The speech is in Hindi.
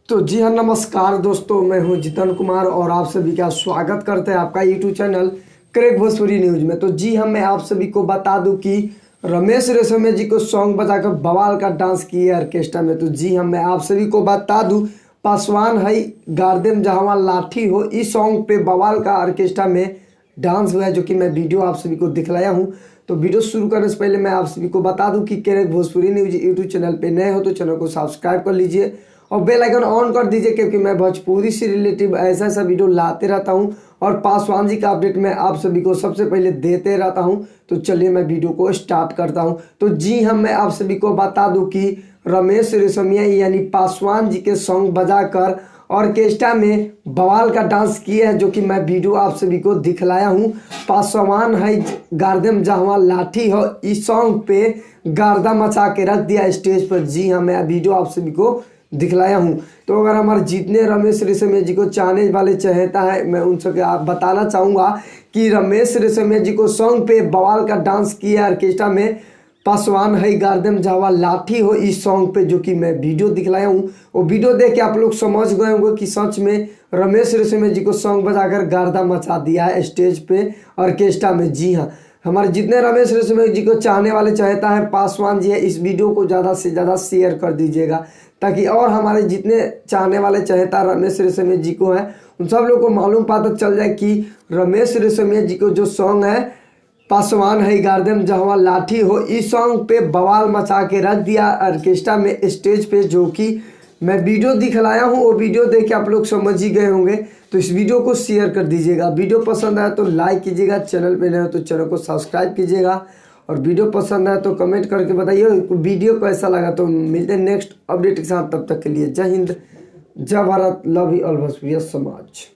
तो जी हाँ, नमस्कार दोस्तों, मैं हूं जितन कुमार और आप सभी का स्वागत करते हैं आपका YouTube channel crack Bhojpuri news में। तो जी हाँ, मैं आप सभी को बता दूं कि रमेश रेशमिया जी को सॉन्ग बजाकर बवाल का डांस किए ऑर्केस्ट्रा में। तो जी हाँ, मैं आप सभी को बता दूं, पासवान है गार्देम जहवा लाठी हो, इस सॉन्ग पे बवाल का ऑर्केस्ट्रा में डांस हुआ है, जो कि मैं वीडियो आप सभी को दिखलाया हूं। तो वीडियो शुरू करने से पहले मैं आप सभी को बता दूं कि crack Bhojpuri news YouTube channel पे नए हो तो चैनल को सब्सक्राइब कर लीजिए और बेल आइकन ऑन कर दीजिए, क्योंकि मैं भोजपुरी से रिलेटिव ऐसा ऐसा वीडियो लाते रहता हूं और पासवान जी का अपडेट मैं आप सभी को सबसे पहले देते रहता हूं। तो चलिए मैं वीडियो को स्टार्ट करता हूं। तो जी हाँ, मैं आप सभी को बता दूं कि रमेश रेशमिया यानी पासवान जी के सॉन्ग बजाकर ऑर्केस्ट्रा में बवाल का डांस किए हैं, जो कि मैं वीडियो आप सभी को दिखलाया हूं। पासवान है गार्देम जहवा लाठी हो, इस सॉन्ग पे गर्दा मचा के रख दिया स्टेज पर। जी हाँ, मैं वीडियो आप सभी को दिखलाया हूं। तो अगर हमारे जितने रमेश रेशमिया जी को चाहने वाले चाहता है, मैं उन सबके आप बताना चाहूँगा कि रमेश रेशमिया जी को सॉन्ग पे बवाल का डांस किया ऑर्केस्ट्रा में पासवान है गार्देम जहवा लाठी हो, इस सॉन्ग पे जो कि मैं वीडियो दिखलाया हूँ। वो वीडियो देख के आप लोग समझ गए होंगे कि सच में रमेश रेशमिया जी को सॉन्ग बजाकर गर्दा मचा दिया है स्टेज पे ऑर्केस्ट्रा में। जी हाँ, हमारे जितने रमेश रेशमिया जी को चाहने वाले चाहता है पासवान जी है, इस वीडियो को ज़्यादा से ज़्यादा शेयर कर दीजिएगा, ताकि और हमारे जितने चाहने वाले चाहता रमेश रेशमिया जी को है, उन सब लोग को मालूम पता चल जाए कि रमेश रेशमिया जी को जो सॉन्ग है पासवान है गार्देम जहवा लाठी हो, इस सॉन्ग पे बवाल मचा के रख दिया ऑर्केस्ट्रा में स्टेज पे, जो कि मैं वीडियो दिखलाया हूँ। वो वीडियो देख के आप लोग समझ ही गए होंगे। तो इस वीडियो को शेयर कर दीजिएगा, वीडियो पसंद आया तो लाइक कीजिएगा, चैनल पे नए हो तो चैनल को सब्सक्राइब कीजिएगा और वीडियो पसंद आया तो कमेंट करके बताइए वीडियो कैसा लगा। तो मिलते हैं नेक्स्ट अपडेट के साथ, तब तक के लिए जय हिंद, जय भारत, लव यू ऑल भोजपुरिया समाज।